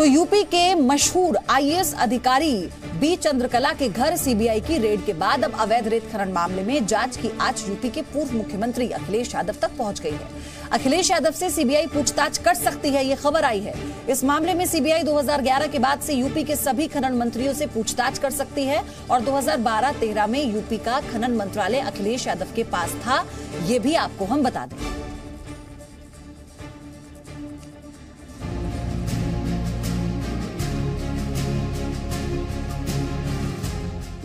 तो यूपी के मशहूर आईएएस अधिकारी बी चंद्रकला के घर सीबीआई की रेड के बाद अब अवैध रेत खनन मामले में जांच की आंच यूपी के पूर्व मुख्यमंत्री अखिलेश यादव तक पहुंच गई है। अखिलेश यादव से सीबीआई पूछताछ कर सकती है, ये खबर आई है। इस मामले में सीबीआई 2011 के बाद से यूपी के सभी खनन मंत्रियों से पूछताछ कर सकती है और 2012-13 में यूपी का खनन मंत्रालय अखिलेश यादव के पास था, ये भी आपको हम बता दें।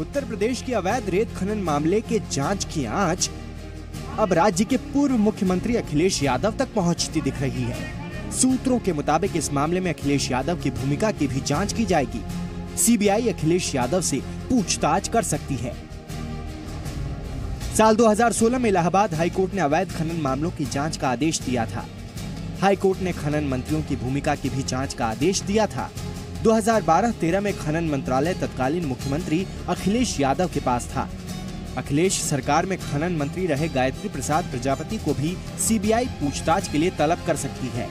उत्तर प्रदेश के अवैध रेत खनन मामले के जांच की आंच अब राज्य के पूर्व मुख्यमंत्री अखिलेश यादव तक पहुंचती दिख रही है। सूत्रों के मुताबिक इस मामले में अखिलेश यादव की भूमिका की भी जांच की जाएगी। सीबीआई अखिलेश यादव से पूछताछ कर सकती है। साल 2016 में इलाहाबाद हाईकोर्ट ने अवैध खनन मामलों की जांच का आदेश दिया था। हाईकोर्ट ने खनन मंत्रियों की भूमिका की भी जांच का आदेश दिया था। 2012-13 में खनन मंत्रालय तत्कालीन मुख्यमंत्री अखिलेश यादव के पास था। अखिलेश सरकार में खनन मंत्री रहे गायत्री प्रसाद प्रजापति को भी सीबीआई पूछताछ के लिए तलब कर सकती है।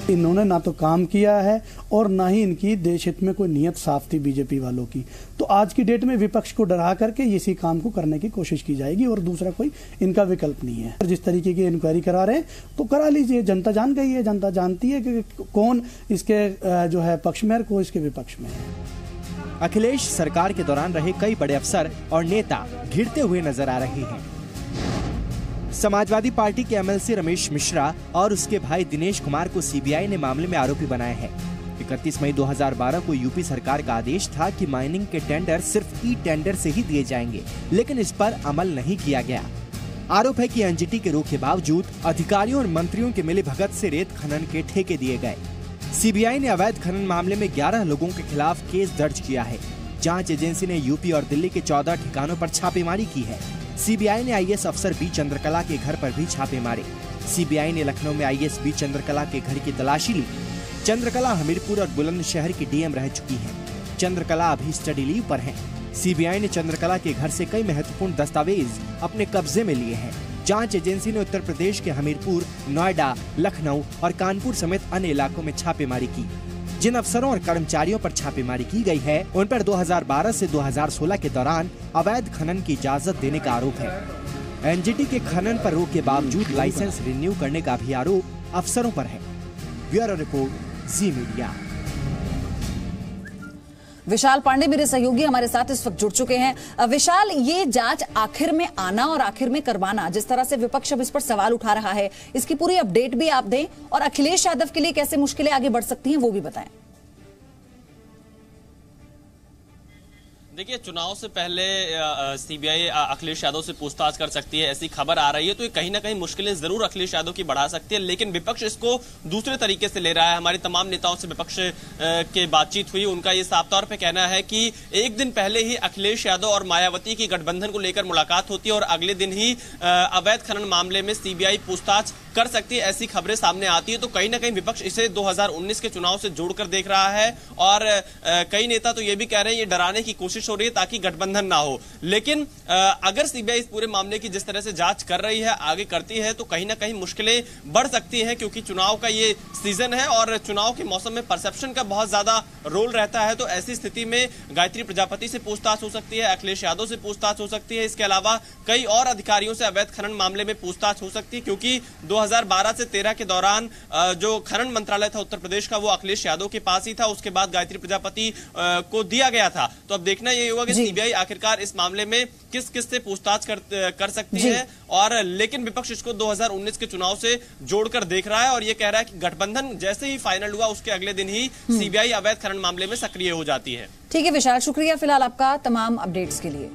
इन्होंने ना तो काम किया है और ना ही इनकी देश हित में कोई नियत साफ थी बीजेपी वालों की। तो आज की डेट में विपक्ष को डरा करके इसी काम को करने की कोशिश की जाएगी और दूसरा कोई इनका विकल्प नहीं है। जिस तरीके की इंक्वायरी करा रहे हैं तो करा लीजिए, जनता जान गई है, जनता जानती है कि कौन इसके जो है पक्ष में और कौन इसके विपक्ष में है। अखिलेश सरकार के दौरान रहे कई बड़े अफसर और नेता घिरते हुए नजर आ रहे हैं। समाजवादी पार्टी के एमएलसी रमेश मिश्रा और उसके भाई दिनेश कुमार को सीबीआई ने मामले में आरोपी बनाया है। 31 मई 2012 को यूपी सरकार का आदेश था कि माइनिंग के टेंडर सिर्फ ई टेंडर से ही दिए जाएंगे, लेकिन इस पर अमल नहीं किया गया। आरोप है कि एनजीटी के रोक के बावजूद अधिकारियों और मंत्रियों के मिलीभगत से रेत खनन के ठेके दिए गए। सीबीआई ने अवैध खनन मामले में 11 लोगों के खिलाफ केस दर्ज किया है। जांच एजेंसी ने यूपी और दिल्ली के 14 ठिकानों पर छापेमारी की है। सीबीआई ने आईएएस अफसर बी चंद्रकला के घर पर भी छापे मारे। सीबीआई ने लखनऊ में आईएएस बी चंद्रकला के घर की तलाशी ली। चंद्रकला हमीरपुर और बुलंदशहर की डीएम रह चुकी हैं। चंद्रकला अभी स्टडी लीव पर हैं। सीबीआई ने चंद्रकला के घर से कई महत्वपूर्ण दस्तावेज अपने कब्जे में लिए हैं। जांच एजेंसी ने उत्तर प्रदेश के हमीरपुर, नोएडा, लखनऊ और कानपुर समेत अन्य इलाकों में छापेमारी की। जिन अफसरों और कर्मचारियों पर छापेमारी की गई है, उन पर 2012 से 2016 के दौरान अवैध खनन की इजाजत देने का आरोप है। एनजीटी के खनन पर रोक के बावजूद लाइसेंस रिन्यू करने का भी आरोप अफसरों पर है। ब्यूरो रिपोर्ट, जी मीडिया। विशाल पांडे मेरे सहयोगी हमारे साथ इस वक्त जुड़ चुके हैं। विशाल, ये जांच आखिर में आना और आखिर में करवाना, जिस तरह से विपक्ष अब इस पर सवाल उठा रहा है, इसकी पूरी अपडेट भी आप दें और अखिलेश यादव के लिए कैसे मुश्किलें आगे बढ़ सकती हैं वो भी बताएं। देखिए, चुनाव से पहले सीबीआई अखिलेश यादव से पूछताछ कर सकती है, ऐसी खबर आ रही है, तो ये कहीं ना कहीं मुश्किलें जरूर अखिलेश यादव की बढ़ा सकती है। लेकिन विपक्ष इसको दूसरे तरीके से ले रहा है। हमारी तमाम नेताओं से विपक्ष के बातचीत हुई, उनका ये साफ तौर पे कहना है कि एक दिन पहले ही अखिलेश यादव और मायावती की गठबंधन को लेकर मुलाकात होती है और अगले दिन ही अवैध खनन मामले में सीबीआई पूछताछ कर सकती है, ऐसी खबरें सामने आती है। तो कहीं ना कहीं विपक्ष इसे 2019 के चुनाव से जोड़कर देख रहा है और कई नेता तो ये भी कह रहे हैं ये डराने की कोशिश हो रही है ताकि गठबंधन ना हो। लेकिन अगर सीबीआई इस पूरे मामले की जिस तरह से जांच कर रही है, आगे करती है, तो कहीं ना कहीं मुश्किलें बढ़ सकती हैं, क्योंकि चुनाव का ये सीजन है और चुनाव के मौसम में परसेप्शन का बहुत ज्यादा रोल रहता है। तो ऐसी स्थिति में गायत्री प्रजापति से पूछताछ हो सकती है, अखिलेश यादव से पूछताछ हो सकती है। इसके अलावा कई और अधिकारियों से अवैध खनन मामले में पूछताछ हो सकती है, क्योंकि 2012 से 13 के दौरान जो खनन मंत्रालय था उत्तर प्रदेश का, वो अखिलेश यादव के पास ही था। उसके बाद गायत्री प्रजापति को दिया गया था। तो अब देखना ये होगा कि सीबीआई आखिरकार इस मामले में किस किस से पूछताछ कर सकती है। और लेकिन विपक्ष इसको 2019 के चुनाव से जोड़कर देख रहा है और ये कह रहा है कि गठबंधन जैसे ही फाइनल हुआ उसके अगले दिन ही सीबीआई अवैध खनन मामले में सक्रिय हो जाती है। ठीक है विशाल, शुक्रिया फिलहाल आपका तमाम अपडेट्स के लिए।